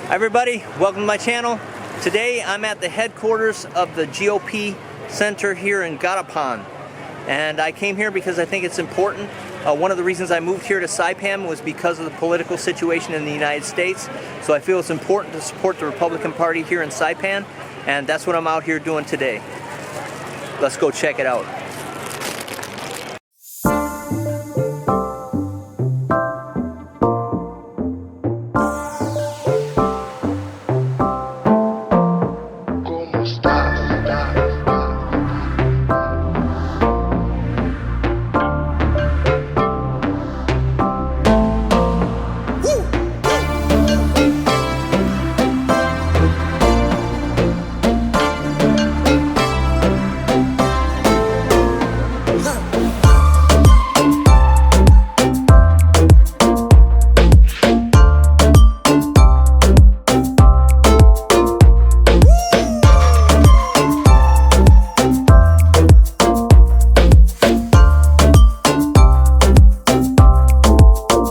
Hi everybody, welcome to my channel. Today I'm at the headquarters of the GOP Center here in Garapan. And I came here because I think it's important. One of the reasons I moved here to Saipan was because of the political situation in the United States. So I feel it's important to support the Republican Party here in Saipan, and that's what I'm out here doing today. Let's go check it out.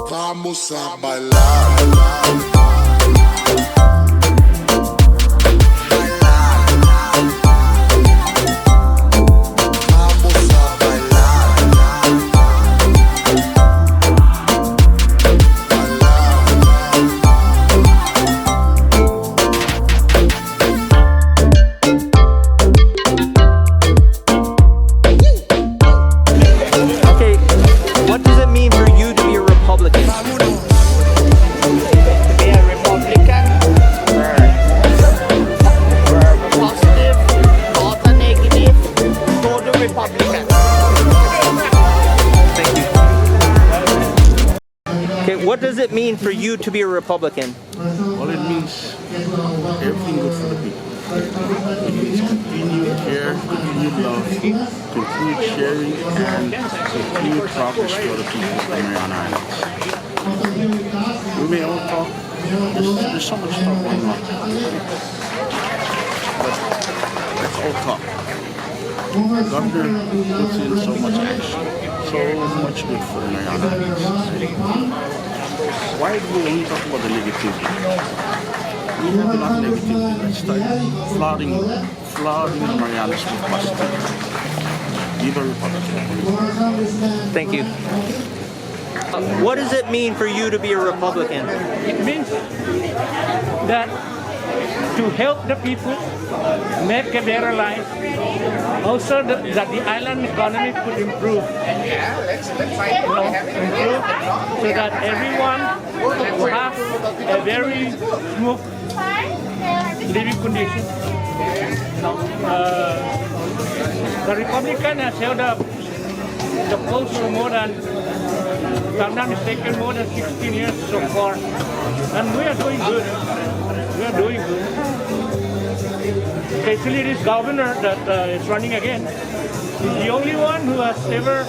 Vamos a bailar. What does it mean for you to be a Republican? Well, it means everything good for the people. It means continued care, continued love, continued sharing, and continued progress for the people of the Mariana Islands. We may all talk, there's so much talk going on, but let's all talk. The governor puts in so much action, so much good for the Mariana Islands. Why do we only talk about the negativity? We have enough negativity. Let's start flooding the Marianas with positivity. Be a Republican. Thank you. What does it mean for you to be a Republican? It means that to help the people make a better life, also that the island economy could improve. Improve so that everyone will have a very smooth living condition. The Republican has held up the post for more than, if I'm not mistaken, more than 16 years so far, and we are doing good. We are doing good. Especially this governor that is running again. He's the only one who has ever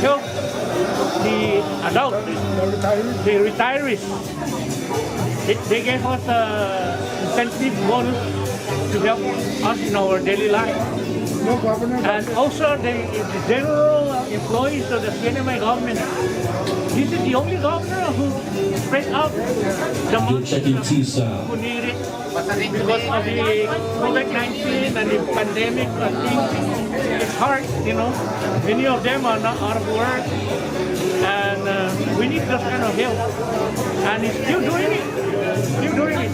helped the adults, the retirees. They gave us an incentive bonus to help us in our daily life. And also the general employees of the CNMI government. This is the only governor who spread out the money who need it. Because of the COVID-19 and the pandemic, I think it's hard, you know. Many of them are not out of work, and we need this kind of help. And he's still doing it,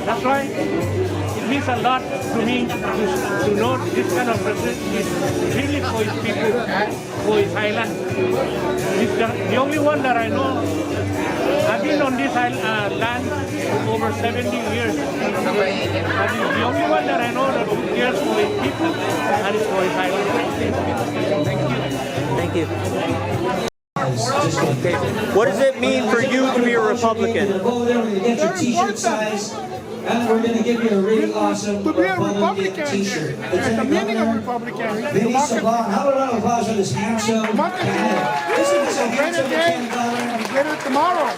That's why it means a lot to me to know this kind of president is really for his people, for his island. He's the only one that I know. I've been on this land for over 70 years. And he's the only one that I know that cares for his people and is for his island. Thank you. Okay. What does it mean for you to be a Republican? Go there, we're going to get your t-shirt size, and we're going to give you a really awesome to be a Republican t-shirt. There's the meaning of Republican. Ladies, how about a applause for this handsome candidate? This is a handsome candidate. Get it tomorrow.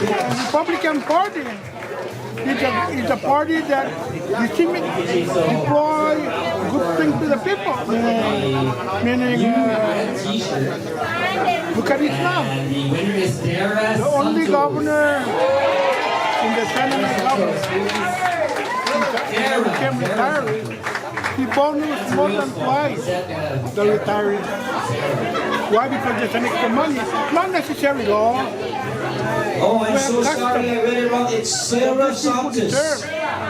The Republican Party is a party that deploy good things to the people. Meaning, look at it now. The only governor in the Senate governor. He became retired. He bonus more than twice the retirees. Why? Because they send extra money. Not necessarily law. Oh, I'm so sorry, I read it wrong. It's Sarah Something Santos.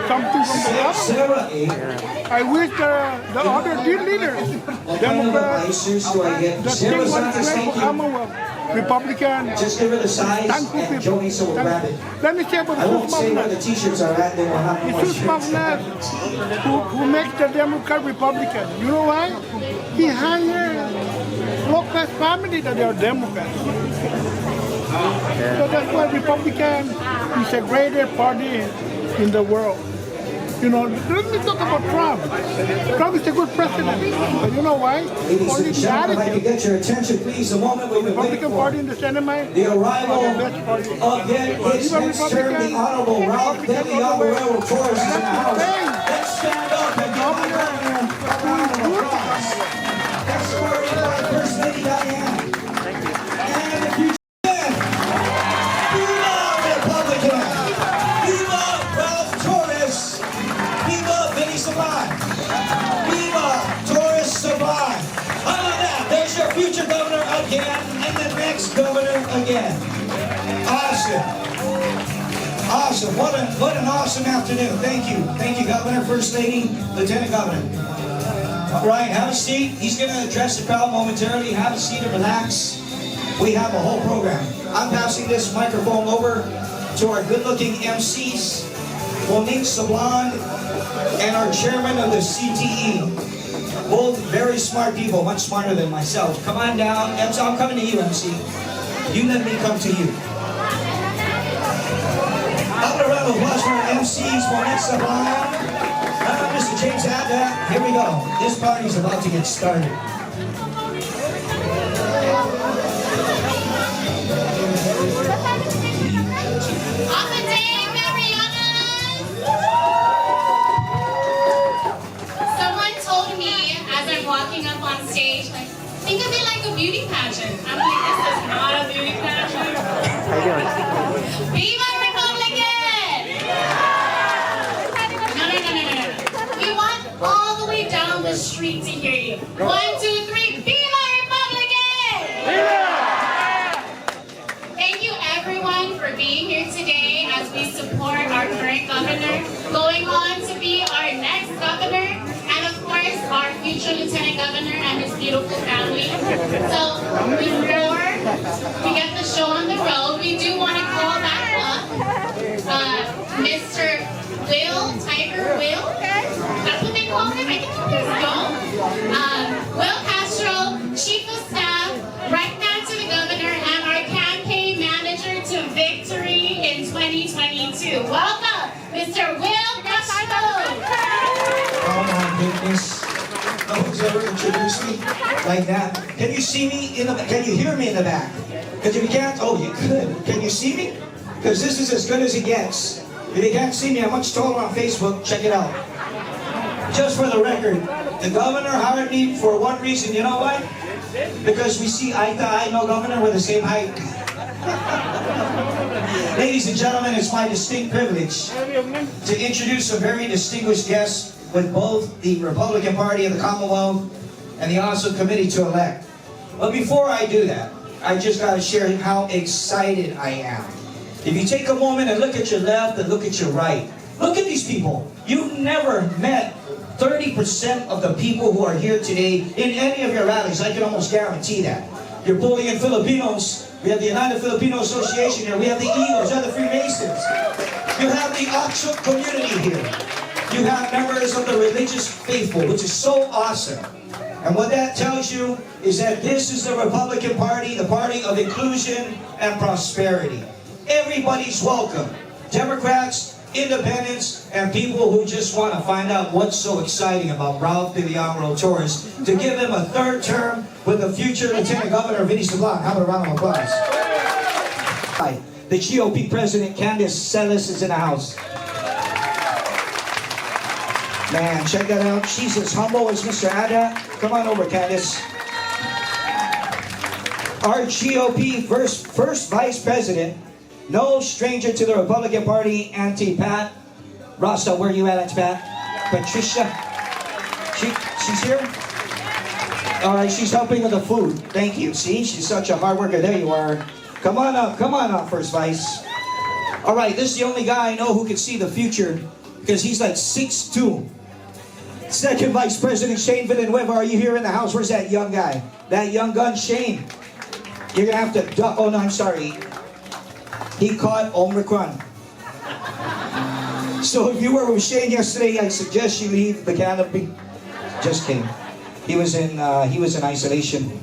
from the government. Sarah, eh? I wish the other leaders, What kind of Democrats, license do I get? the Sarah state ones Santos, for thank you. Commonwealth, Republican, Just give her the size thankful and people. Joni so we'll grab it. Let me say about I won't the say where the Magnet. t-shirts are at, then we'll have It's more Sus shirts. Magnet who makes the Democrat Republican. You know why? He hired low-class family that they are Democrats. So that's why Republican is a greater party in the world. You know, let me talk about Trump. Trump is a good president, but you know why? Ladies Only and the gentlemen, if I can attitude. get your attention, please, the moment we've been waiting Republican for. Party in the CNMI, The arrival are the best party. of his next term, the Honorable Ralph Railroad Torres is in the house. Let's stand up and give my partner a round of applause. Escorted by First Lady Diane. And the future man. Viva Republican! Viva Ralph Torres! Viva Vinny Saban! Viva Torres Saban! How about that? There's your future governor again, and the next governor again. Awesome. Awesome. What an awesome afternoon. Thank you. Thank you, Governor, First Lady, Lieutenant Governor. All right, have a seat. He's going to address the crowd momentarily. Have a seat and relax. We have a whole program. I'm passing this microphone over to our good-looking MCs, Monique Sablon, and our chairman of the CTE. Both very smart people, much smarter than myself. Come on down. MC, I'm coming to you, MC. You let me come to you. How about a round of applause for our MCs, Monique Sablon, Mr. James Adda. Here we go. This party's about to get started. On the day, Marianas! Someone told me as I'm walking up on stage, like, think of it like a beauty pageant. I'm like, this is not a beauty pageant. Viva Republican! No. We want all the way down the street to hear you. 1, 2, 3, Viva Republican! Thank you everyone for being here today as we support our current governor, going on to be our next governor, and of course our future lieutenant governor and his beautiful family. So before we get the show on the road, we do want to call back up Mr. Tiger Will. That's what they call him. I think there's Will Castro, Chief of Staff, right now to the governor, and our campaign manager to victory in 2022. Welcome, Mr. Will Castro. Oh my goodness. No one's ever introduced me like that. Can you see me in the back? Can you hear me in the back? Because if you can't, oh, you could. Can you see me? Because this is as good as it gets. If you can't see me, I'm much taller on Facebook. Check it out. Just for the record, the governor hired me for one reason. You know why? Because we see eye to eye, no governor, we're the same height. Ladies and gentlemen, it's my distinct privilege to introduce a very distinguished guest with both the Republican Party of the Commonwealth and the awesome committee to elect. But before I do that, I just got to share how excited I am. If you take a moment and look at your left and look at your right, look at these people. You've never met 30% of the people who are here today in any of your rallies. I can almost guarantee that. You're pulling in Filipinos. We have the United Filipino Association here. We have the Eagles. We have the Freemasons. You have the Akshuk community here. You have members of the religious faithful, which is so awesome. And what that tells you is that this is the Republican Party, the party of inclusion and prosperity. Everybody's welcome. Democrats, independents, and people who just want to find out what's so exciting about Ralph Torres to give him a third term with the future Lieutenant Governor Vinny Sablon. How about a round of applause? Hi. The GOP President Candace Celis is in the house. Man, check that out. She's as humble as Mr. Ada. Come on over, Candace. Our GOP first Vice President no stranger to the Republican Party, Auntie Pat. Rasta, where you at, Auntie Pat? Patricia. She's here? All right, she's helping with the food. Thank you. See, she's such a hard worker. There you are. Come on up, First Vice. All right, this is the only guy I know who can see the future because he's like 6'2". Second Vice President Shane Villanueva, are you here in the house? Where's that young guy? That young gun, Shane. You're gonna have to duck. Oh no, I'm sorry. He caught Omicron. So if you were with Shane yesterday, I suggest you leave the canopy. Just kidding. He was in isolation.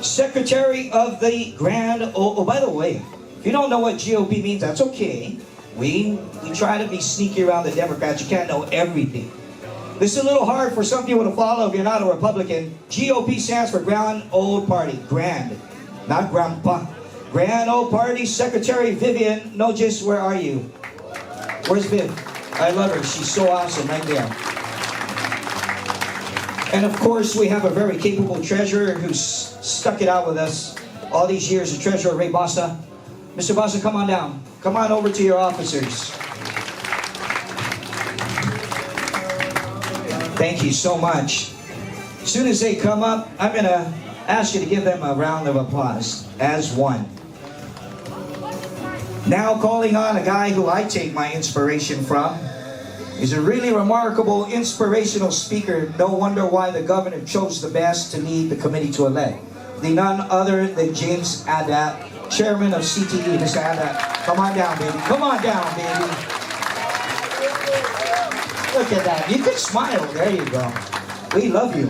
Secretary of the Grand. Oh, by the way, if you don't know what GOP means, that's okay. We try to be sneaky around the Democrats. You can't know everything. This is a little hard for some people to follow if you're not a Republican. GOP stands for Grand Old Party. Grand, not Grandpa. Grand Old Party. Secretary Vivian Noges, where are you? Where's Viv? I love her. She's so awesome right there. And of course, we have a very capable treasurer who's stuck it out with us all these years, the treasurer, Ray Bassa. Mr. Bassa, come on down. Come on over to your officers. Thank you so much. As soon as they come up, I'm going to ask you to give them a round of applause as one. Now calling on a guy who I take my inspiration from. He's a really remarkable, inspirational speaker. No wonder why the governor chose the best to lead the committee to elect. The none other than James Adat, chairman of CTE. Mr. Adat, come on down, baby. Come on down, baby. Look at that. You can smile. There you go. We love you.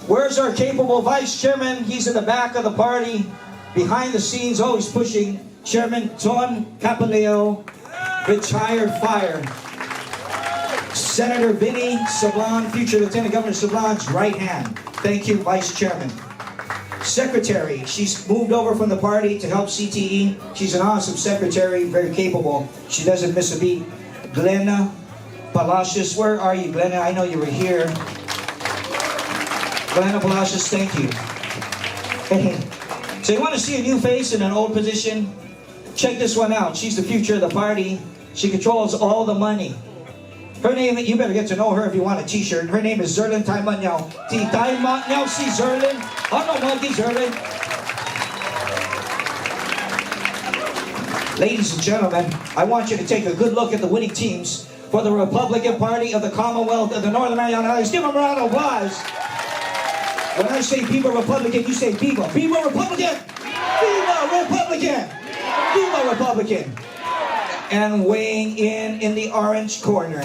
Where's our capable vice chairman? He's in the back of the party. Behind the scenes, always pushing. Chairman Ton Capileo, retired fire. Senator Vinny Sablan, future Lieutenant Governor Sablan's right hand. Thank you, Vice Chairman. Secretary, she's moved over from the party to help CTE. She's an awesome secretary, very capable. She doesn't miss a beat. Glenna Palacios, where are you, Glenna? I know you were here. Glenna Palacios, thank you. So you want to see a new face in an old position? Check this one out. She's the future of the party. She controls all the money. Her name, you better get to know her if you want a t-shirt. Her name is Zerlin Taimanyao. Taimanyao si Zerlin. Ano mo di Zerlin? Ladies and gentlemen, I want you to take a good look at the winning teams for the Republican Party of the Commonwealth of the Northern Mariana Islands. Give them a round of applause. When I say Viva Republican, you say Viva. Viva Republican! Viva Republican! Viva Republican! And weighing in the orange corner,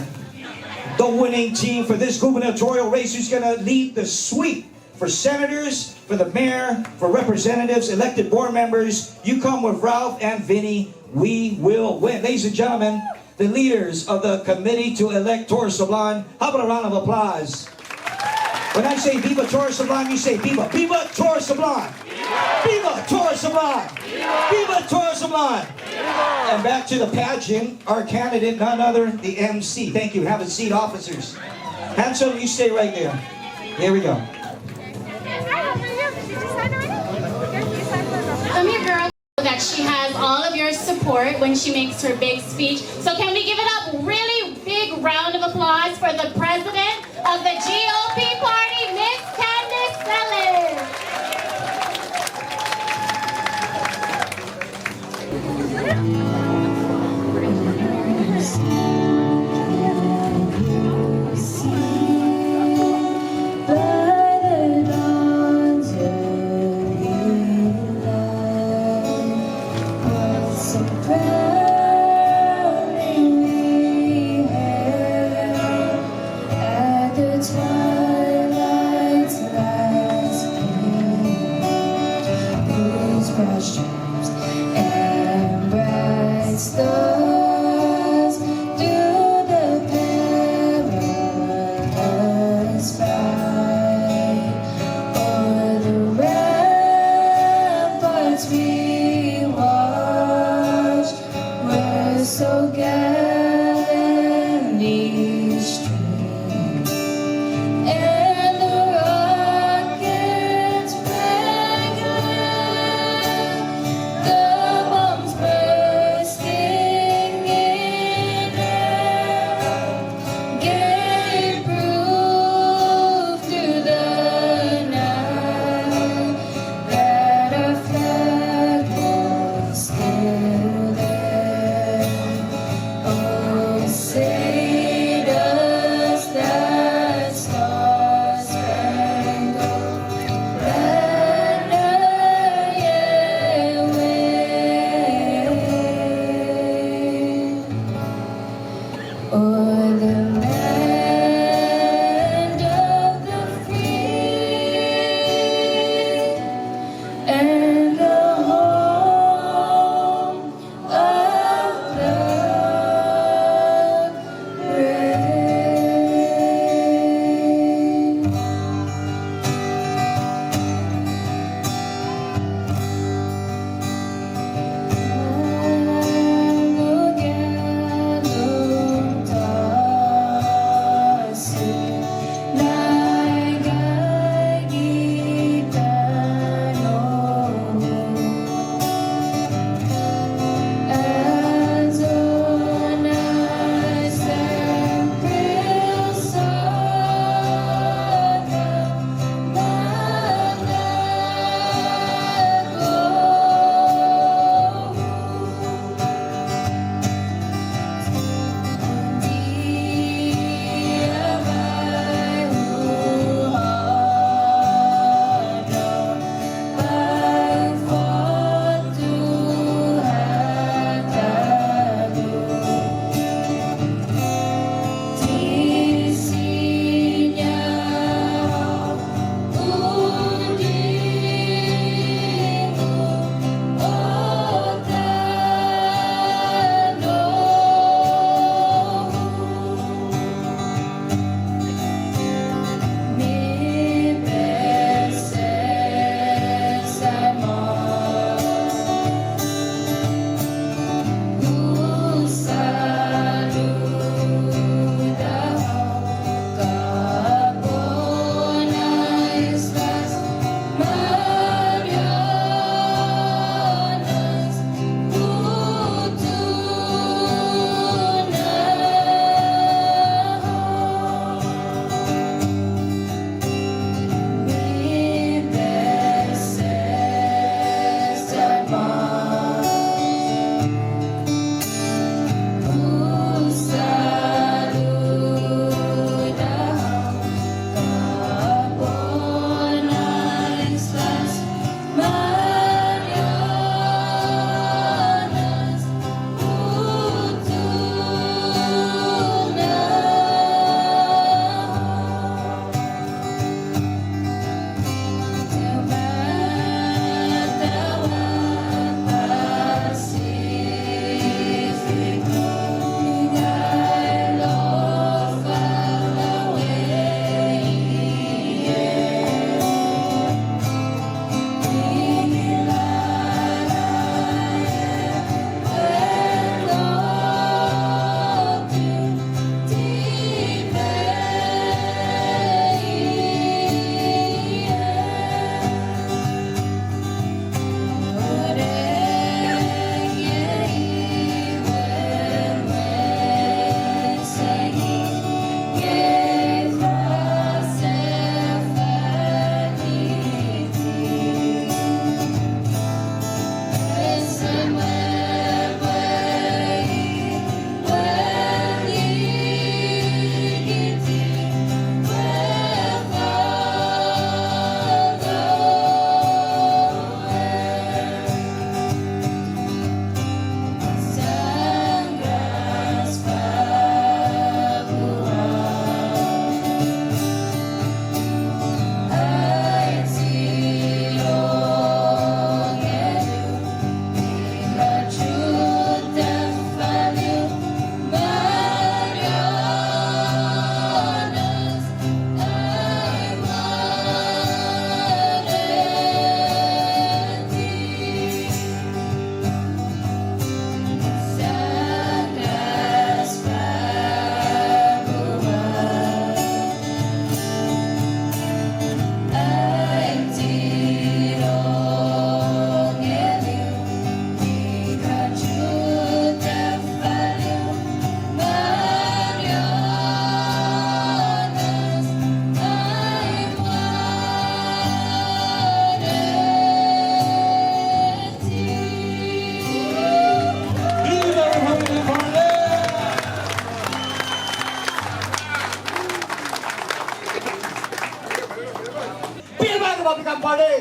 the winning team for this gubernatorial race who's going to lead the sweep for senators, for the mayor, for representatives, elected board members. You come with Ralph and Vinny. We will win. Ladies and gentlemen, the leaders of the committee to elect Torres Sablan. How about a round of applause? When I say Viva Torres Sablan, you say Viva. Viva Torres Sablan. Viva Torres Sablan. Viva Torres Sablan. And back to the pageant, our candidate, none other, the MC. Thank you. Have a seat, officers. Hansel, you stay right there. Here we go. Come here, girl. That she has all of your support when she makes her big speech. So can we give it up? Really big round of applause for the president of the GOP party, Miss Candace Sellers. Republican Party.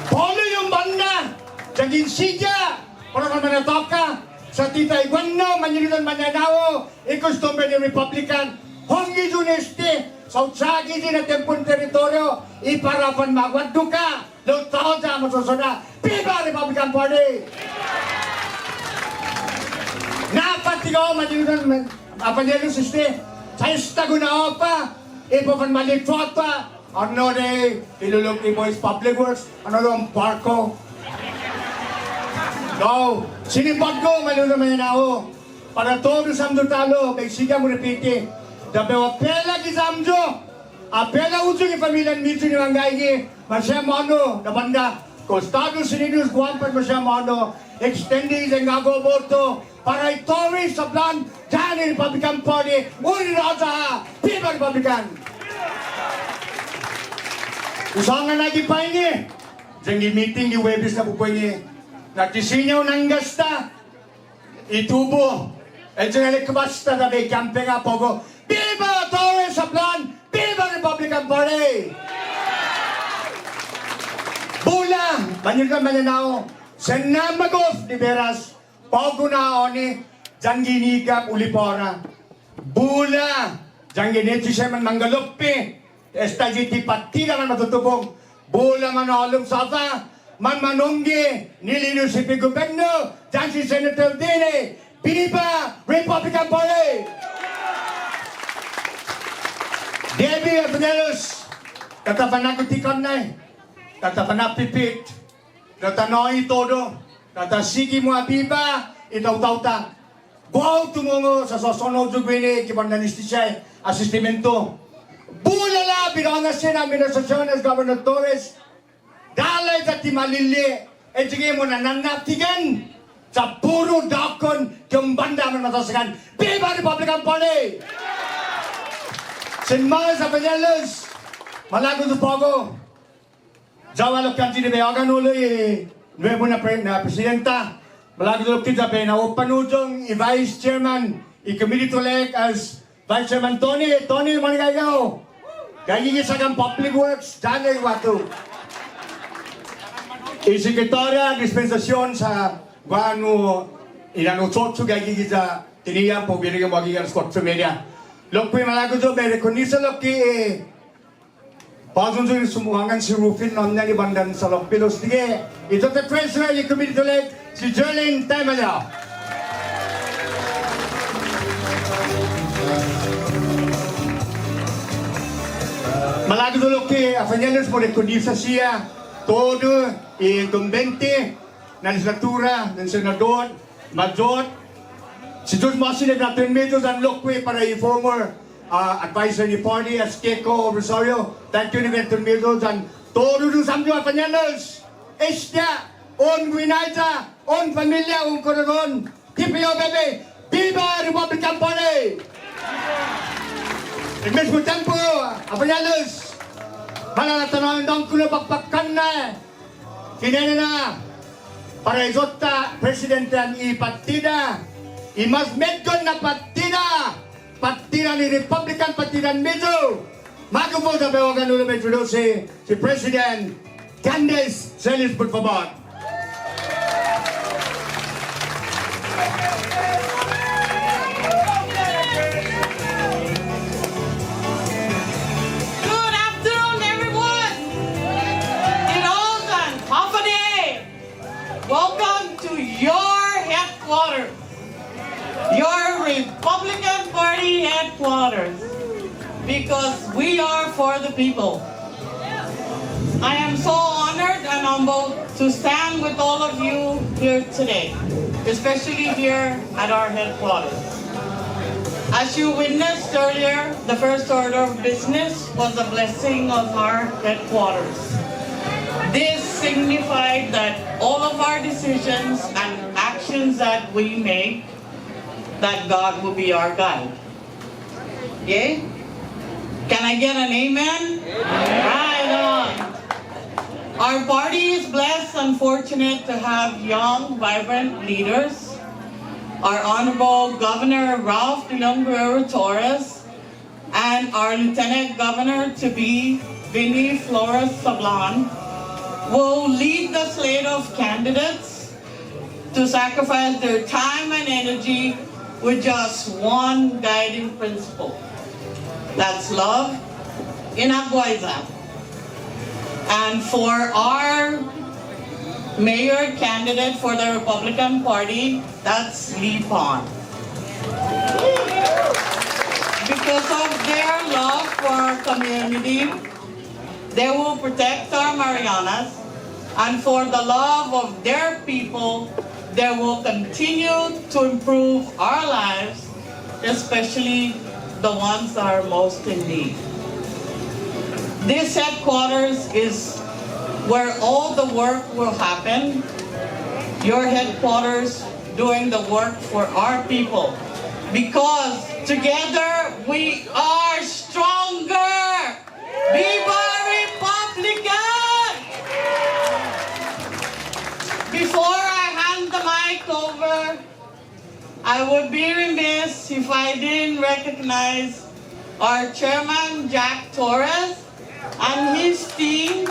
Polo yung banda, jagin siya, para manatoka, sa titay Guano, Manilitan Mananawo, ikustumer ng Republican, hongi juneste, sa utsagi din at tempon teritoryo, iparapan magwaddo ka, lutaw sa masusuna, Viva Republican Party! Napatigaw, Manilitan, Apanelo siste, sa istagunao pa, ipapan malitrot pa, ano de, ilulong ni Boys Public Works, ano doon, parko. No, sinipad ko, malulong naman ako. Para todo samdo talo, may siga mo repiti. Dabe apela ki samdo, apela uso ki pamilyang nito ni Manggay masya mo ano, nabanda. Costado Sinidus, Guampan masya mo ano, extending ang gagoboto, para itori sa plan, dyan ni Republican Party, uni na sa Viva Republican! Usangan lagi pa ini. Jangan meeting di Webis na po ini. Nagkisinyaw ng gasta. Itubo. E dyan basta na may kampe nga po. Viva Torres sa plan! Viva Republican Party! Bula! Banyo ka mananaw. Senamagos di Veras. Pogo na oni. Dyan ginikap ulipora. Bula! Dyan ginit siya man manggalupi. Esta jiti patida man matutubong. Bula man olong sata. Man manunggi. Nilino si Piguberno. Dyan si Senator Dine. Viva Republican Party! Debbie Abenelos. Tatapan ako tikon na eh. Tatapan na pipit. Tatanoy todo. Tatasigi mo abiba. Itaw-taw-ta. Buhaw tumungo sa sosono jugwini. Kipananisti siya asistimento. Bulala, binangas siya ng administrasyon as Governor Torres. Dalay sa timalili. E sige mo na nanatigan sa puro dakon yung banda man matasagan. Viva Republican Party! Sin mga sa Panelos, malago sa Pogo. Jawalok kanti ni Beagan ulo nuevo na presidenta. Malago sa kita na upanudong i-vice chairman, i-committee to elect as Vice Chairman Tony manigagaw. Gagigit sa kang Public Works, Daniel Watu. I-sekretarya, dispensasyon sa Guano, inanutsotso gagigit sa tiniyang po binigyan magigan sa Scott Media. Lokpi malago do, may rekonisa lokpi Pasun yung sumuhangan si Rufin noon na ibandan sa Lokpilos. Sige, ito the treasurer, yung committee to elect, si Jerlyn Temala. Malago do lokpi, afanyalos mo rekonisa siya, todo, convente, na legislatura, ng senador, major, si George Masinig na 10 meters ang lokpi para i-former advisor ni party as Keiko Rosario. Thank you ni Venton Mildos and todo do samjo apanyanos. Estia, on Guinaita, on familia, on Corazon. TPO bebe, Viva Republican Party! Ang mismo tempo, apanyanos. Mananatanawin daw kulo pakpakan na. Kinena na. Para isota, Presidente ang ipatida. Imas medgon na patida. Patida ni Republican, patida medyo. Mago po sa bewagan ulo medyo si President Candice Celis, por favor. Good afternoon, everyone. Inog and Company. Welcome to your headquarters. Your Republican Party headquarters, because we are for the people. I am so honored and humbled to stand with all of you here today, especially here at our headquarters. As you witnessed earlier, the first order of business was a blessing of our headquarters. This signified that all of our decisions and actions that we make, that God will be our guide. Yay? Can I get an amen? Right on. Our party is blessed and fortunate to have young, vibrant leaders. Our Honorable Governor Ralph Dilong Guerrero Torres, and our Lieutenant Governor to be, Vinny Flores Sablan, will lead the slate of candidates to sacrifice their time and energy with just one guiding principle. That's love in Aguayza. And for our mayor candidate for the Republican Party, that's Saipan. Because of their love for our community, they will protect our Marianas, and for the love of their people, they will continue to improve our lives, especially the ones that are most in need. This headquarters is where all the work will happen. Your headquarters doing the work for our people. Because together we are stronger! Viva Republican! Before I hand the mic over, I would be remiss if I didn't recognize our Chairman Jack Torres and his team,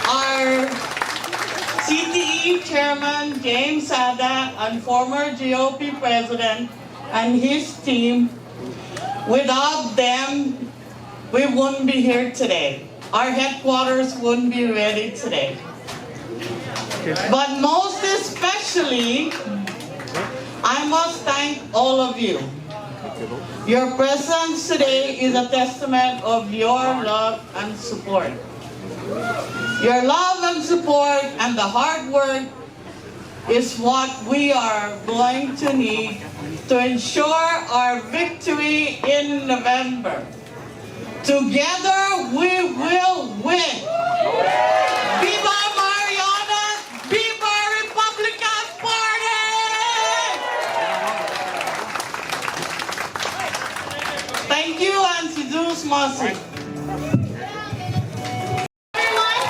our CTE Chairman James Ada and former GOP President and his team. Without them, we wouldn't be here today. Our headquarters wouldn't be ready today. But most especially, I must thank all of you. Your presence today is a testament of your love and support. Your love and support and the hard work is what we are going to need to ensure our victory in November. Together we will win. Viva Mariana! Viva Republican Party! Thank you, and Sidus Masi.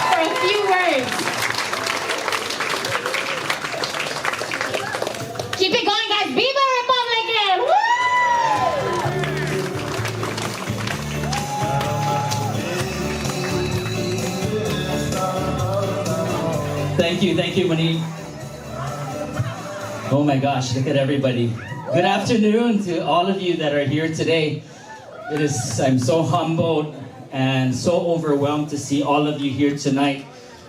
For a few words. Keep it going, guys. Viva Republican! Woo! Thank you, Monique. Oh my gosh, look at everybody. Good afternoon to all of you that are here today. I'm so humbled and so overwhelmed to see all of you here tonight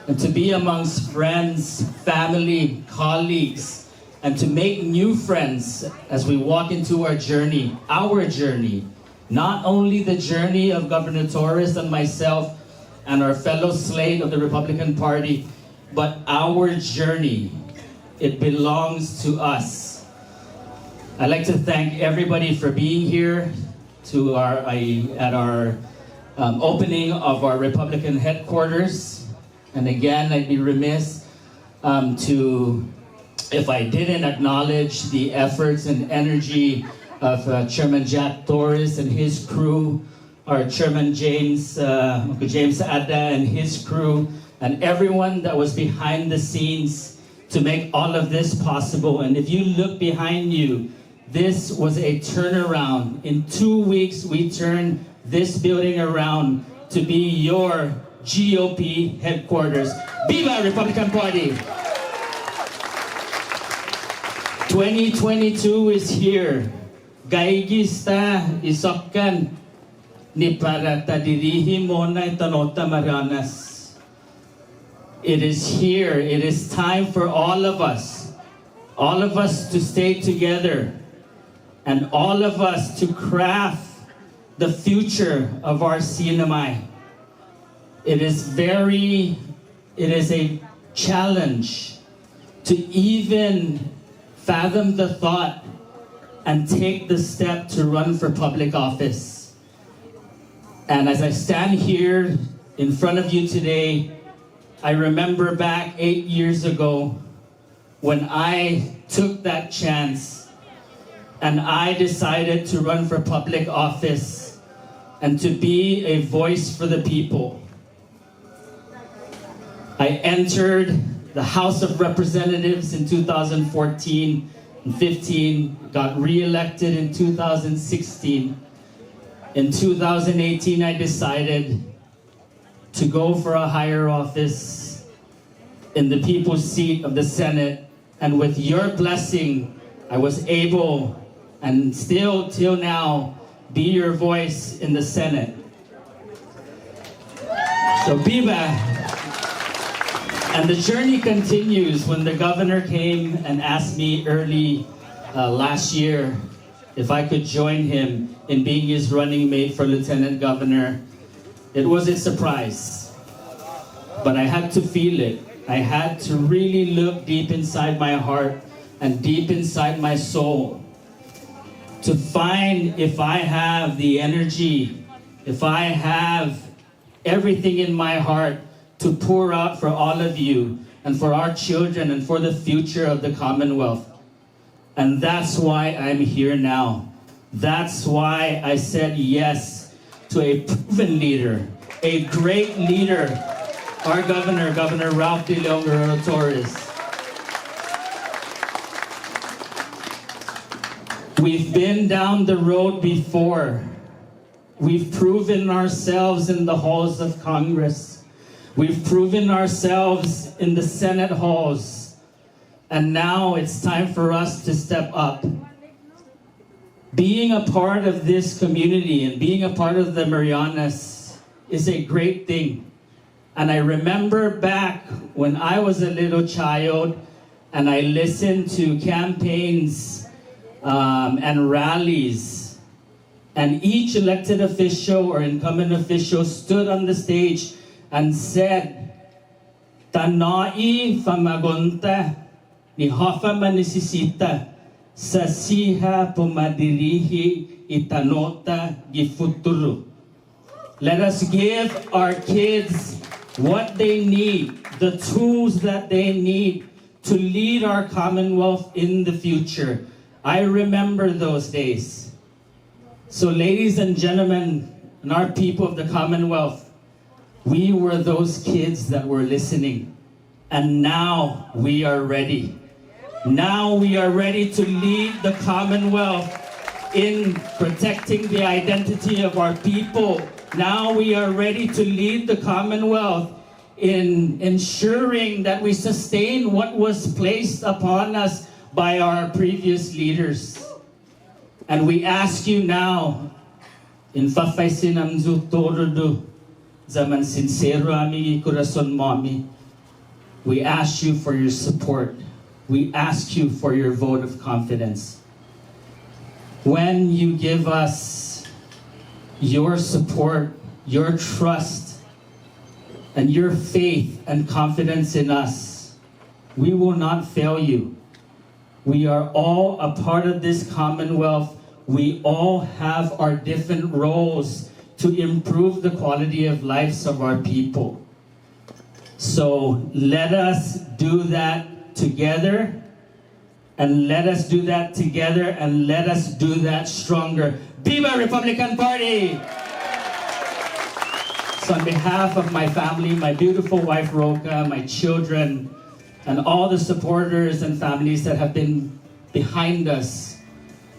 and to be amongst friends, family, colleagues, and to make new friends as we walk into our journey, not only the journey of Governor Torres and myself and our fellow slate of the Republican Party, but our journey. It belongs to us. I'd like to thank everybody for being here at our opening of our Republican headquarters. And again, I'd be remiss if I didn't acknowledge the efforts and energy of Chairman Jack Torres and his crew, our Chairman James Ada and his crew, and everyone that was behind the scenes to make all of this possible. And if you look behind you, this was a turnaround. In 2 weeks, we turned this building around to be your GOP headquarters. Viva Republican Party! 2022 is here. Gaigista isokkan ni para tadirihi mona itanota Marianas. It is here. It is time for all of us to stay together, and all of us to craft the future of our CNMI. It is a challenge to even fathom the thought and take the step to run for public office. And as I stand here in front of you today, I remember back 8 years ago when I took that chance and I decided to run for public office and to be a voice for the people. I entered the House of Representatives in 2014 and 15, got re-elected in 2016, In 2018, I decided to go for a higher office in the people's seat of the Senate. And with your blessing, I was able, and still till now, be your voice in the Senate. So Biba, and the journey continues. When the governor came and asked me early last year if I could join him in being his running mate for lieutenant governor, it was a surprise. But I had to feel it. I had to really look deep inside my heart and deep inside my soul to find if I have the energy, if I have everything in my heart to pour out for all of you and for our children and for the future of the Commonwealth. And that's why I'm here now. That's why I said yes to a proven leader, a great leader, our governor, Governor Ralph De Leon Torres. We've been down the road before. We've proven ourselves in the halls of Congress. We've proven ourselves in the Senate halls. And now it's time for us to step up. Being a part of this community and being a part of the Marianas is a great thing. And I remember back when I was a little child and I listened to campaigns and rallies, and each elected official or incumbent official stood on the stage and said, "Tanai famagonta ni hafa manisisita sa siha pumadirihi itanota gifuturu." Let us give our kids what they need, the tools that they need to lead our Commonwealth in the future. I remember those days. So ladies and gentlemen, and our people of the Commonwealth, we were those kids that were listening. And now we are ready. Now we are ready to lead the Commonwealth in protecting the identity of our people. Now we are ready to lead the Commonwealth in ensuring that we sustain what was placed upon us by our previous leaders. And we ask you now, in fafaisinamzu torodu, zaman sincero amigi corazon mami, we ask you for your support. We ask you for your vote of confidence. When you give us your support, your trust, and your faith and confidence in us, we will not fail you. We are all a part of this Commonwealth. We all have our different roles to improve the quality of lives of our people. So let us do that together, and let us do that together, and let us do that stronger. Viva Republican Party! So on behalf of my family, my beautiful wife Roca, my children, and all the supporters and families that have been behind us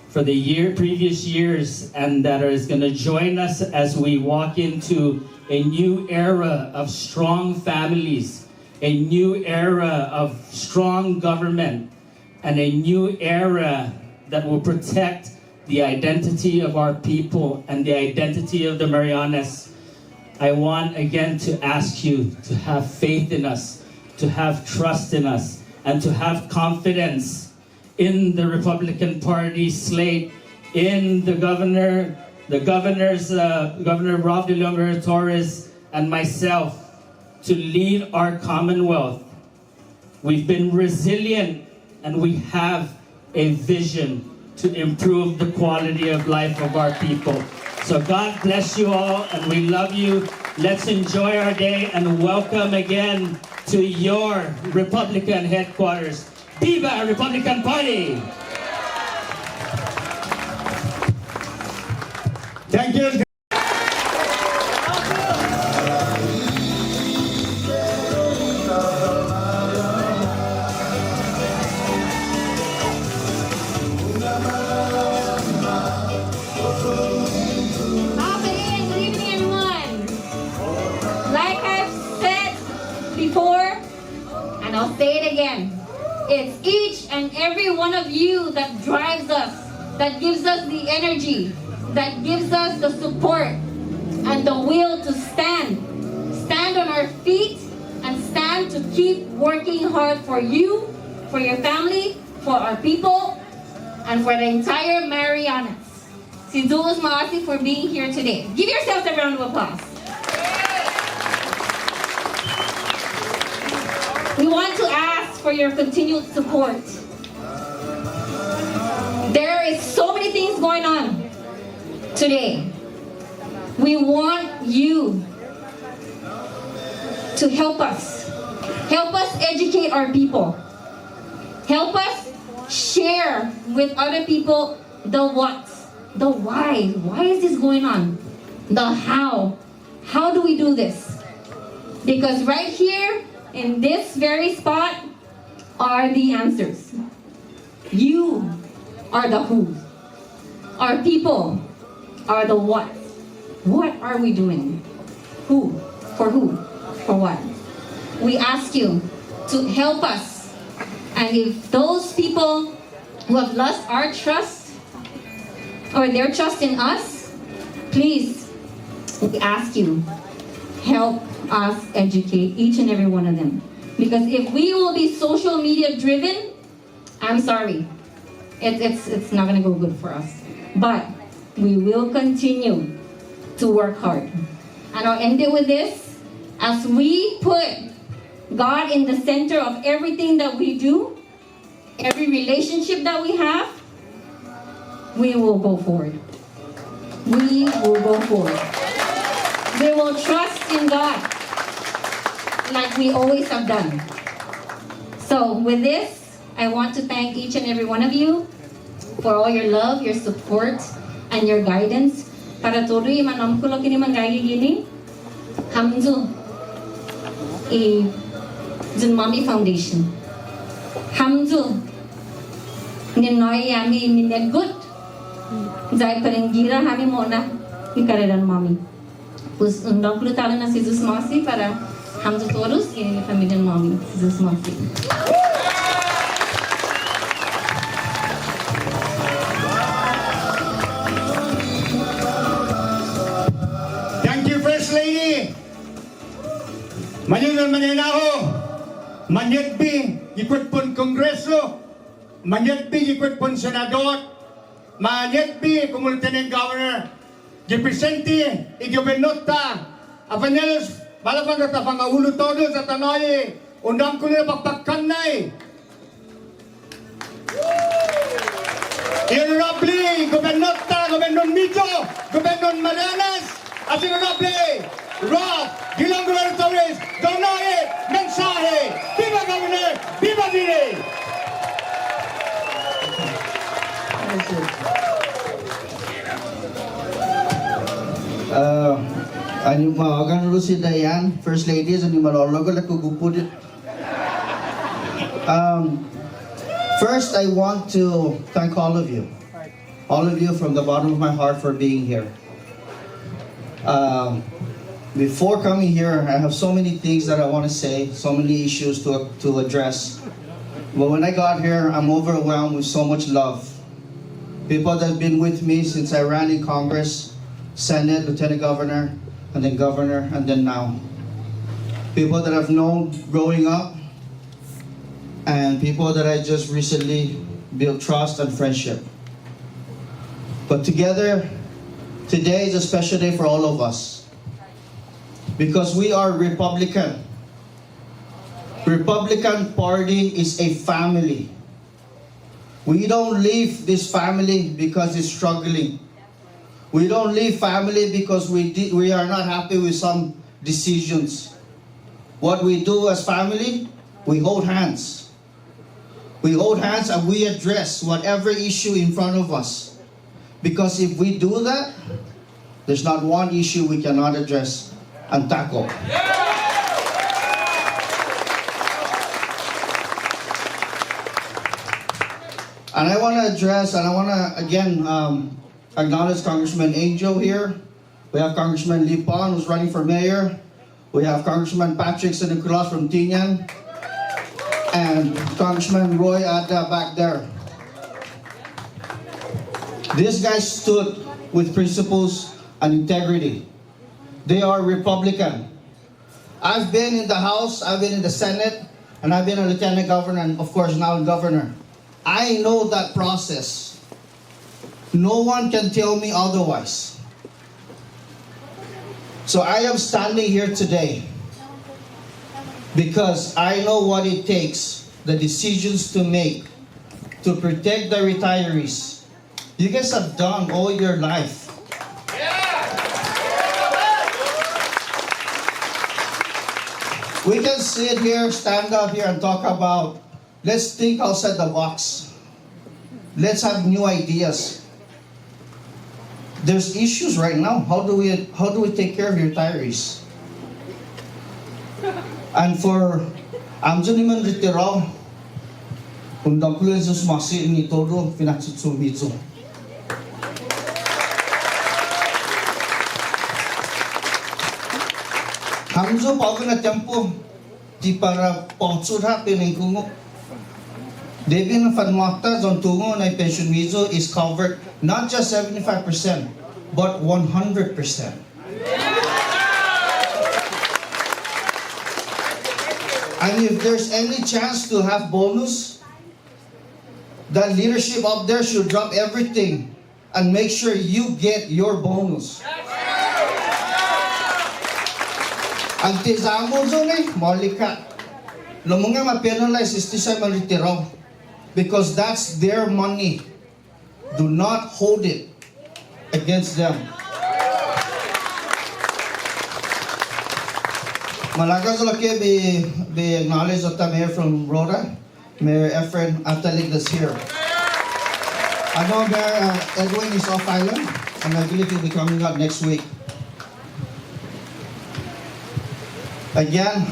for the previous years, and that is going to join us as we walk into a new era of strong families, a new era of strong government, and a new era that will protect the identity of our people and the identity of the Marianas. I want again to ask you to have faith in us, to have trust in us, and to have confidence in the Republican Party slate, in the governor, Governor Ralph De Leon Torres, and myself to lead our Commonwealth. We've been resilient, and we have a vision to improve the quality of life of our people. So God bless you all, and we love you. Let's enjoy our day, and welcome again to your Republican headquarters. Viva Republican Party! Thank you. Hi. each and every one of you that drives us, that gives us the energy, that gives us the support and the will to stand on our feet and stand to keep working hard for you, for your family, for our people, and for the entire Marianas. Sinduos Maasi for being here today. Give yourselves a round of applause. We want to ask for your continued support. There is so many things going on today. We want you to help us educate our people. Help us share with other people the what, the why. Why is this going on? The how. How do we do this? Because right here in this very spot are the answers. You are the who. Our people are the what. What are we doing? Who? For who? For what? We ask you to help us. And if those people who have lost our trust or their trust in us, please, we ask you, help us educate each and every one of them. Because if we will be social media driven, I'm sorry, it's not gonna go good for us. But we will continue to work hard. And I'll end it with this. As we put God in the center of everything that we do, every relationship that we have, we will go forward. We will go forward. We will trust in God like we always have done. So with this, I want to thank each and every one of you for all your love, your support, and your guidance. Para todo yung manamkulo kini manggaya gini, hamzu Jun Mommy Foundation. Hamzu ninoy yami minegut zai parengira hami mona ikaredan Mommy. Us undang kulo talo na si Jesus Masi para hamzu todos ini family Mommy Jesus Masi. Manyan mananaho, manyatbi, ikut pun kongreso, manyatbi, ikut pun senador, manyatbi, como lieutenant governor, represente, y gobernota, apanelos, balapan na tapangaulo todo sa tanoy, undang ko nila pagpagkanay. Honorable, gobernota, gobernon Mito, gobernon Marianas, at honorable, Rob, Gilang Gobernadores, Donae, mensahe, viva Governor, viva Dire! Ani maagan ro si Dayan, First Ladies, ani malologo la kugupudit. First, I want to thank all of you from the bottom of my heart for being here. Before coming here, I have so many things that I want to say, so many issues to address. But when I got here, I'm overwhelmed with so much love. People that have been with me since I ran in Congress, Senate, Lieutenant Governor, and then now. People that I've known growing up, and people that I just recently built trust and friendship. But together, today is a special day for all of us. Because we are Republican. Republican Party is a family. We don't leave this family because it's struggling. We don't leave family because we are not happy with some decisions. What we do as family, we hold hands. We hold hands and we address whatever issue in front of us. Because if we do that, there's not one issue we cannot address and tackle. And I want to address, and I want to again acknowledge Congressman Angel here. We have Congressman Lipan, who's running for mayor. We have Congressman Patrick San Nicolas from Tinian. and Congressman Roy Ada back there. These guys stood with principles and integrity. They are Republican. I've been in the House, I've been in the Senate, and I've been a lieutenant governor, and of course now governor. I know that process. No one can tell me otherwise. So I am standing here today because I know what it takes, the decisions to make to protect the retirees. You guys have done all your life. We can sit here, stand up here and talk about, let's think outside the box. Let's have new ideas. There's issues right now. How do we take care of retirees? And for Amjon naman retiro, kung dangkulo Jesus masi ni todo pinatsutsumbitso. Hamzo pagod na tempo di para pangsura piningkungok. Debi na fanmakta zon tungo na pension mizo is covered not just 75% but 100%. And if there's any chance to have bonus, the leadership up there should drop everything and make sure you get your bonus. Ang tizamo zone malika. Lumunga ma-penalize istisay malitiraw because that's their money. Do not hold it against them. Malagas laki be acknowledged of the mayor from Rhoda, Mayor Efren Atalig that's here. I know Mayor Edwin is off island, and I believe he'll be coming up next week. Again,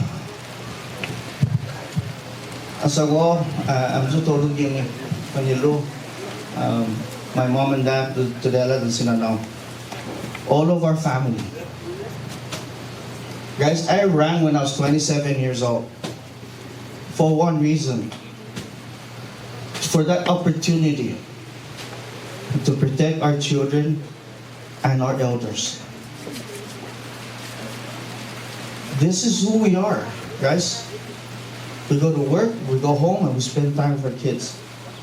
as I go, I'm just told you Manilo, my mom and dad, Tudela and Sinanaw, all of our family. Guys, I ran when I was 27 years old for one reason, for that opportunity to protect our children and our elders. This is who we are, guys. We go to work, we go home, and we spend time with our kids.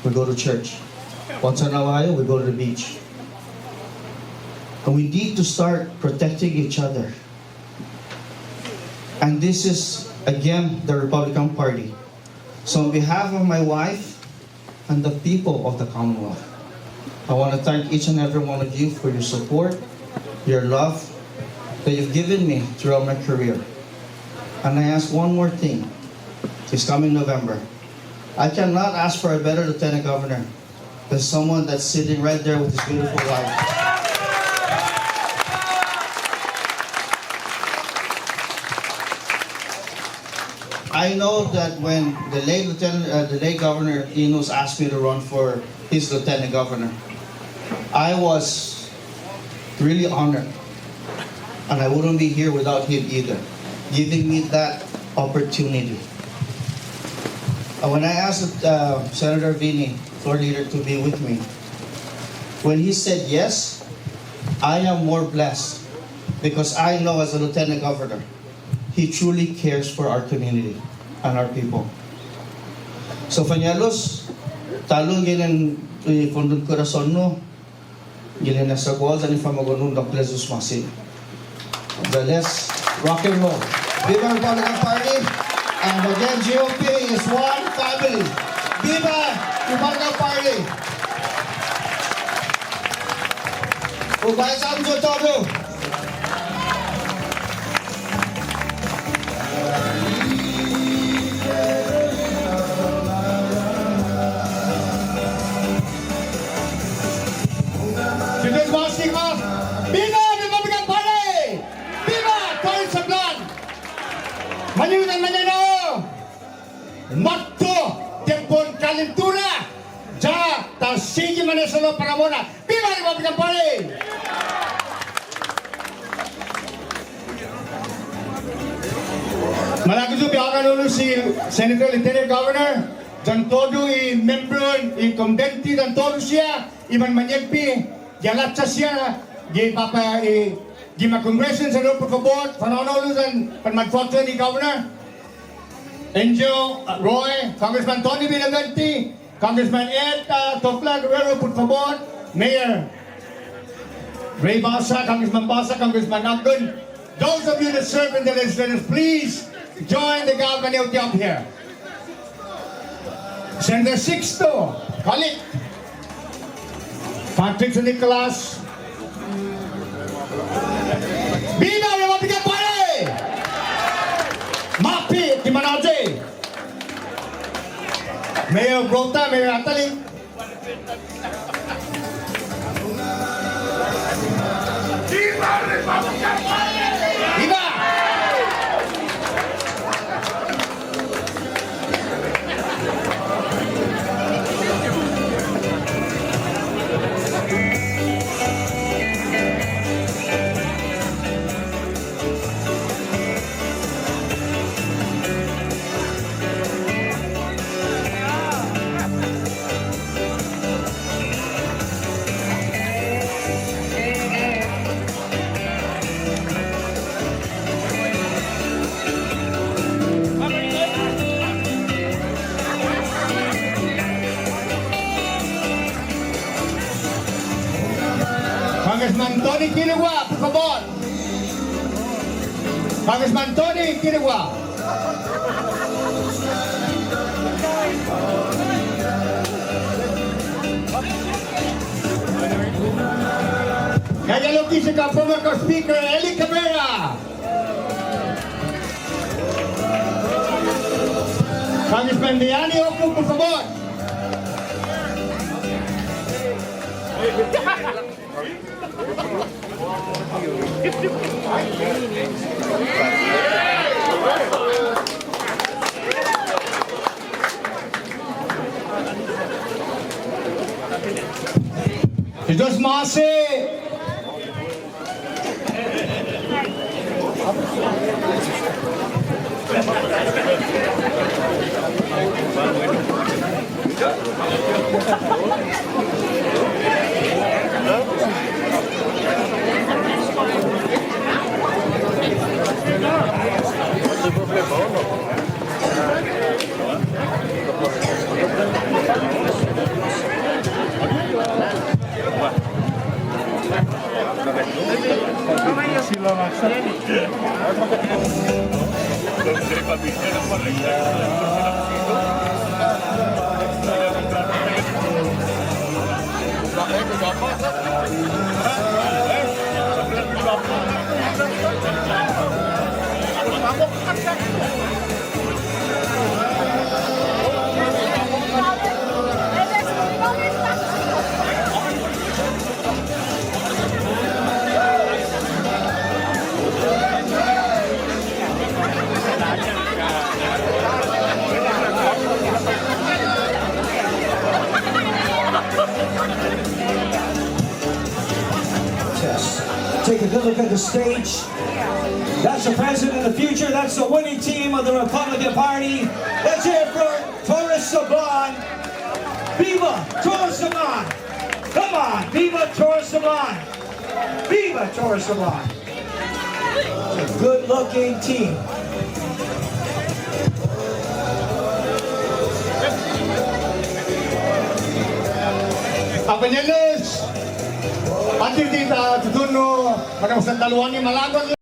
We go to church. Once in a while, we go to the beach. And we need to start protecting each other. And this is, again, the Republican Party. So on behalf of my wife and the people of the Commonwealth, I want to thank each and every one of you for your support, your love that you've given me throughout my career. And I ask one more thing. It's coming November. I cannot ask for a better lieutenant governor than someone that's sitting right there with his beautiful wife. I know that when the late Governor Enos asked me to run for his lieutenant governor, I was really honored, and I wouldn't be here without him either, giving me that opportunity. And when I asked Senator Vini, floor leader, to be with me, when he said yes, I am more blessed because I know as a lieutenant governor, he truly cares for our community and our people. So, Fanyalos, talong ginan fondong corazon no, ginan sa goals and ifamagonong ng plezus masin. The let's rock and roll. Viva Republican Party, and again, GOP is one family. Viva Republican Party. Ubay sa amjo todo. Today's bossing off. Viva Republican Party! Viva Toys of Blood! Manyunan manyanao! Matto! Tempon kalintura! Ja! Tasigi manesolo para muna! Viva Republican Party! Malaki Kansu biyakan ulo si Senator Lieutenant Governor. Dan todo member conventi dan todo siya iman manyagpi jalat siya di papa di ma-congression sa por favor panonood dan panmagfoto ni Governor Enjo Roy, Congressman Tony Villaganti, Congressman Ed Tofla Guerrero, por favor, Mayor Ray Basa, Congressman Basa, Congressman Agdon. Those of you that serve in the legislatures, please join the government job here. Senator Sixto, Khalid, Patrick Nicholas, Viva Republican Party! Mapi, Timanaje, Mayor Brota, Mayor Atali, Viva Republican Party! Viva! Congressman Tony Kinagua, por favor. Congressman Tony Kinagua. Kaya luki si former Speaker Eli Cabrera. Congressman Diani Oku, por favor. Dos Masi. Take a good look at the stage. That's the president of the future. That's the winning team of the Republican Party. Let's hear it for Torres Sablan. Viva Torres Sablan. Come on, Viva Torres Sablan. Viva Torres Sablan. It's a good-looking team. Apanyalos! Atin dito, tutuno, pada usan taluan ni Malagon